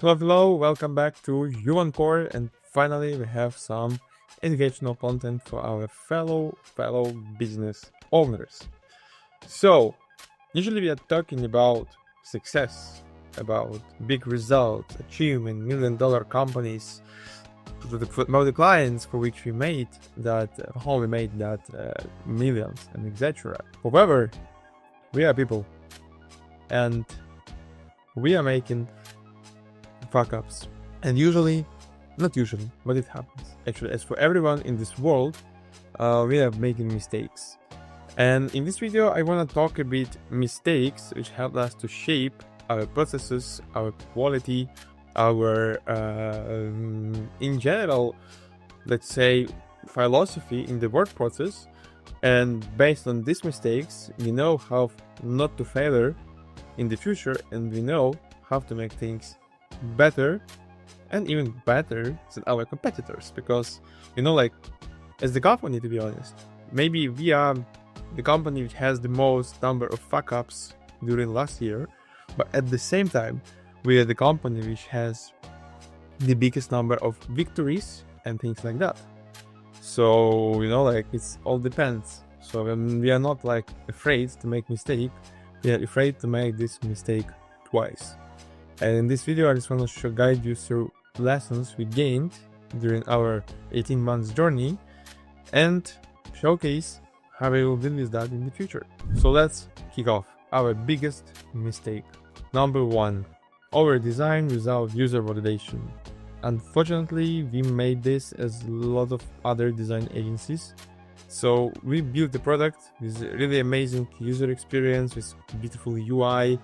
Hello, welcome back to Human Core, and finally we have some educational content for our fellow business owners. So, usually we are talking about success, about big results, achievement, $1 million companies, about the clients for which we made that, how we made that millions and etc. However, we are people, and we are making fuck ups, and not usually, but it happens actually. As for everyone in this world, we are making mistakes, and in this video I want to talk a bit mistakes which help us to shape our processes, our quality, our in general, let's say, philosophy in the work process. And based on these mistakes, we know how not to fail in the future, and we know how to make things better and even better than our competitors. Because like, as the company, to be honest, maybe we are the company which has the most number of fuck ups during last year, but at the same time we are the company which has the biggest number of victories and things like that. So like, it's all depends. So we are not like afraid to make mistake, we are afraid to make this mistake twice. And in this video, I just want to guide you through lessons we gained during our 18 months journey and showcase how we will deal with that in the future. So let's kick off. Our biggest mistake. Number 1, overdesign without user validation. Unfortunately, we made this as a lot of other design agencies. So we built the product with really amazing user experience, with beautiful UI,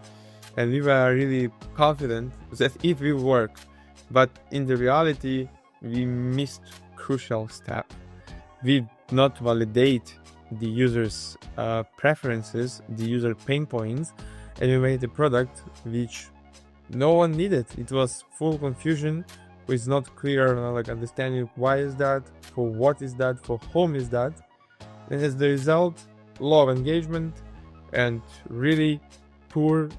and we were really confident that it will work. But in the reality, we missed crucial step. We did not validate the user's preferences, the user pain points, and we made a product which no one needed. It was full confusion, with not clear like understanding why is that, for what is that, for whom is that, and as the result, low engagement and really poor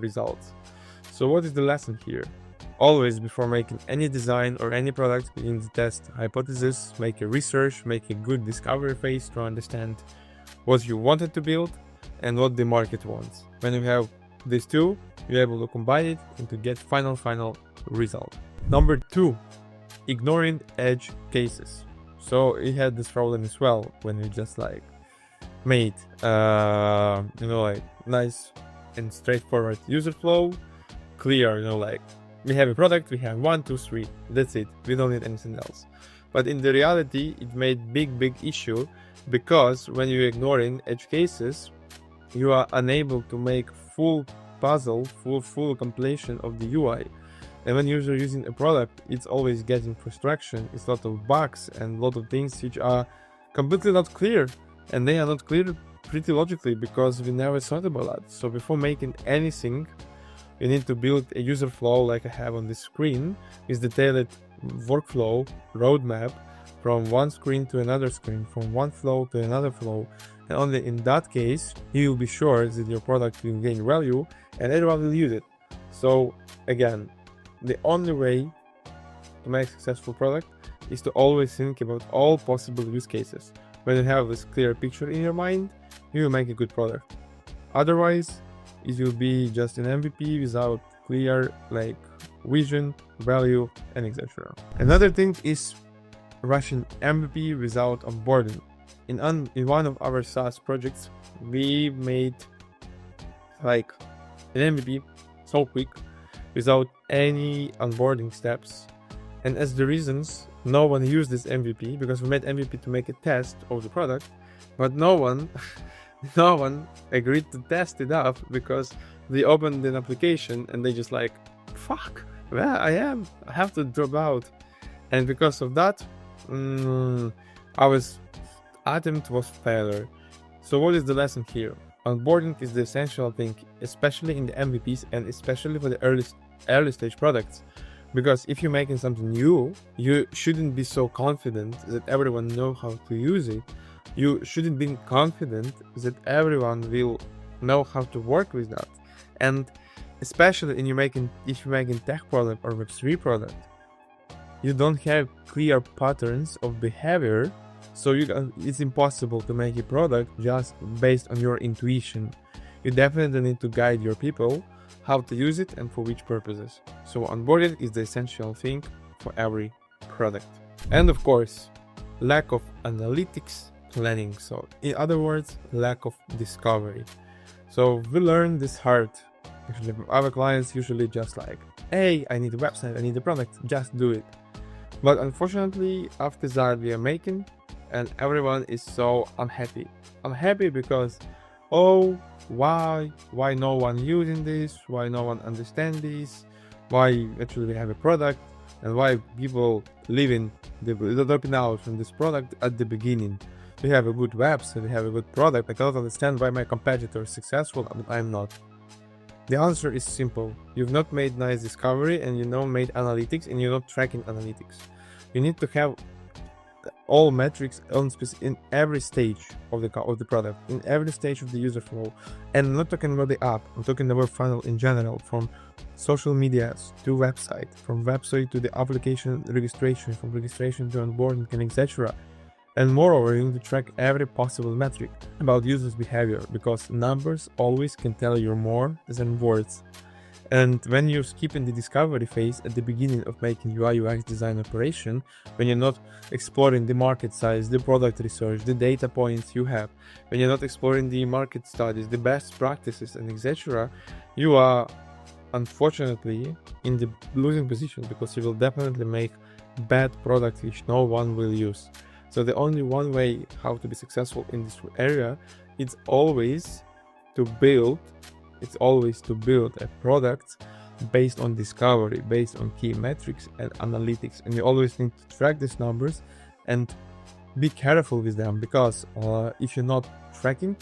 results. So what is the lesson here? Always, before making any design or any product, we need to test hypothesis, make a research, make a good discovery phase to understand what you wanted to build and what the market wants. When you have these two, you're able to combine it and to get final result. Number 2, ignoring edge cases. So it had this problem as well when we just like made like nice and straightforward user flow, clear, like we have a product, we have 1, 2, 3, that's it, we don't need anything else. But in the reality, it made big issue, because when you're ignoring edge cases, you are unable to make full puzzle, full completion of the UI. And when user using a product, it's always getting frustration, it's a lot of bugs and a lot of things which are completely not clear, and they are not clear pretty logically because we never thought about that. So before making anything, you need to build a user flow like I have on this screen, with detailed workflow roadmap from one screen to another screen, from one flow to another flow, and only in that case you will be sure that your product will gain value and everyone will use it. So again, the only way to make a successful product is to always think about all possible use cases. When you have this clear picture in your mind, you will make a good product. Otherwise, it will be just an MVP without clear like vision, value, and etc. Another thing is rushing MVP without onboarding. In one of our SaaS projects, we made like an MVP so quick without any onboarding steps, and as the reasons, no one used this MVP, because we made MVP to make a test of the product, but no one agreed to test it up, because they opened an application and they just like, fuck, where I have to drop out. And because of that, our attempt was failure. So what is the lesson here? Onboarding is the essential thing, especially in the MVPs and especially for the early stage products. Because if you're making something new, you shouldn't be so confident that everyone knows how to use it. You shouldn't be confident that everyone will know how to work with that. And especially if you're making tech product or Web3 product, you don't have clear patterns of behavior, so it's impossible to make a product just based on your intuition. You definitely need to guide your people how to use it and for which purposes. So onboarding is the essential thing for every product. And of course, lack of analytics planning. So in other words, lack of discovery. So we learn this hard. Usually our clients usually just like, hey, I need a website, I need a product, just do it. But unfortunately, after that we are making, and everyone is so unhappy. Unhappy because, oh, why no one using this? Why no one understand this? Why actually we have a product? And why people dropping out from this product at the beginning? We have a good website, we have a good product. I cannot understand why my competitor is successful, but I'm not. The answer is simple. You've not made nice discovery, and you not made analytics, and you're not tracking analytics. You need to have all metrics in every stage of the product, in every stage of the user flow. And I'm not talking about the app, I'm talking about funnel in general, from social medias to website, from website to the application registration, from registration to onboarding, and etc. And moreover, you need to track every possible metric about users' behavior, because numbers always can tell you more than words. And when you're skipping the discovery phase at the beginning of making UI UX design operation, when you're not exploring the market size, the product research, the data points you have, when you're not exploring the market studies, the best practices, and etc., you are unfortunately in the losing position, because you will definitely make bad products which no one will use. So the only one way how to be successful in this area is always to build a product based on discovery, based on key metrics and analytics. And you always need to track these numbers and be careful with them, because if you're not tracking,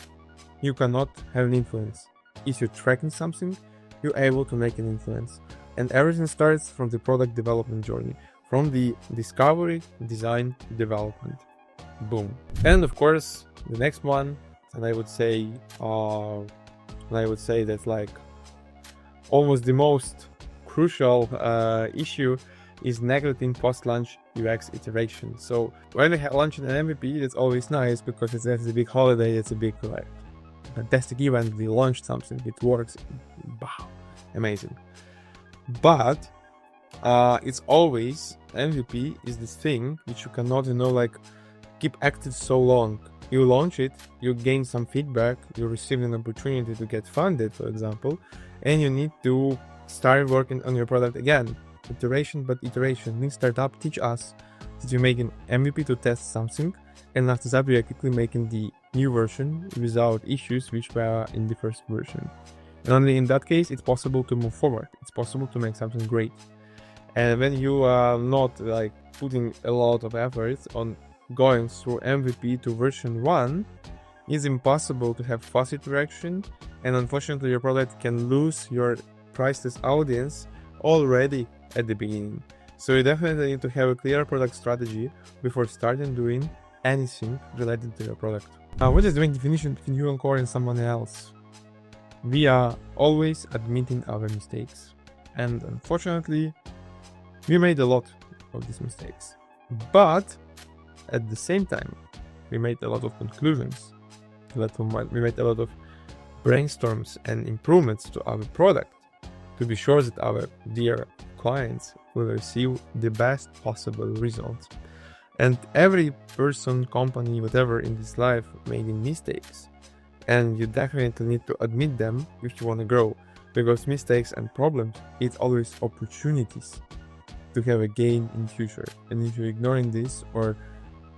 you cannot have an influence. If you're tracking something, you're able to make an influence. And everything starts from the product development journey, from the discovery, design, development. Boom. And of course, the next one, and I would say that's like almost the most crucial issue, is neglecting post-launch UX iteration. So when we launch an MVP, that's always nice, because it's a big holiday, it's a big like fantastic event. We launched something, it works, wow, amazing. But it's always MVP is this thing which you cannot, keep active so long. You launch it, you gain some feedback, you receive an opportunity to get funded, for example, and you need to start working on your product again. Iteration but iteration. Lean startup teach us that you're making MVP to test something, and after that we are quickly making the new version without issues which were in the first version. And only in that case it's possible to move forward. It's possible to make something great. And when you are not putting a lot of effort on going through MVP to version 1, it's impossible to have fast interaction, and unfortunately your product can lose your priceless audience already at the beginning. So you definitely need to have a clear product strategy before starting doing anything related to your product. What is the main definition between you and core and someone else? We are always admitting our mistakes, and unfortunately we made a lot of these mistakes, but at the same time we made a lot of conclusions. We made a lot of brainstorms and improvements to our product to be sure that our dear clients will receive the best possible results. And every person, company, whatever in this life making mistakes, and you definitely need to admit them if you want to grow, because mistakes and problems, it's always opportunities to have a gain in future. And if you're ignoring this or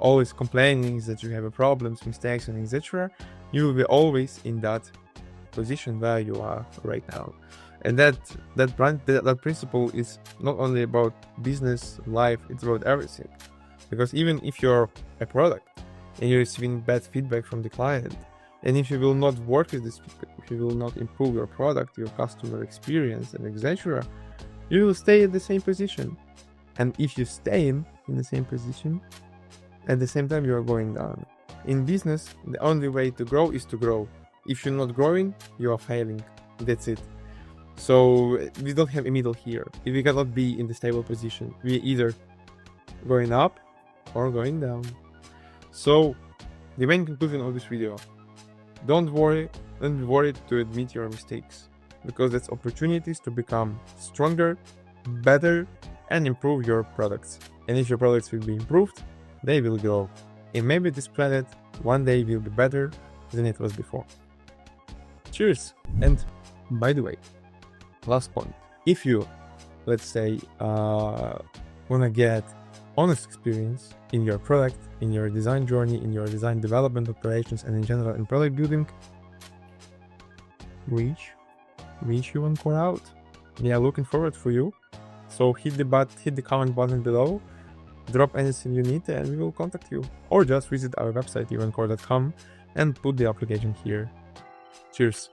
always complaining that you have problems, mistakes, and etc., you will be always in that position where you are right now. And that principle is not only about business, life, it's about everything. Because even if you're a product and you're receiving bad feedback from the client, and if you will not work with this feedback, if you will not improve your product, your customer experience, and etc., you will stay in the same position. And if you stay in the same position, at the same time you are going down. In business, the only way to grow is to grow. If you're not growing, you are failing. That's it. So we don't have a middle here. We cannot be in the stable position. We're either going up or going down. So the main conclusion of this video: don't be worried to admit your mistakes, because that's opportunities to become stronger, better, and improve your products. And if your products will be improved, they will grow. And maybe this planet one day will be better than it was before. Cheers! And by the way, last point. If you, let's say, wanna get honest experience in your product, in your design journey, in your design development operations, and in general in product building, reach Yuvan Core out. We are looking forward for you. So hit the comment button below, drop anything you need, and we will contact you. Or just visit our website yuvancore.com and put the application here. Cheers.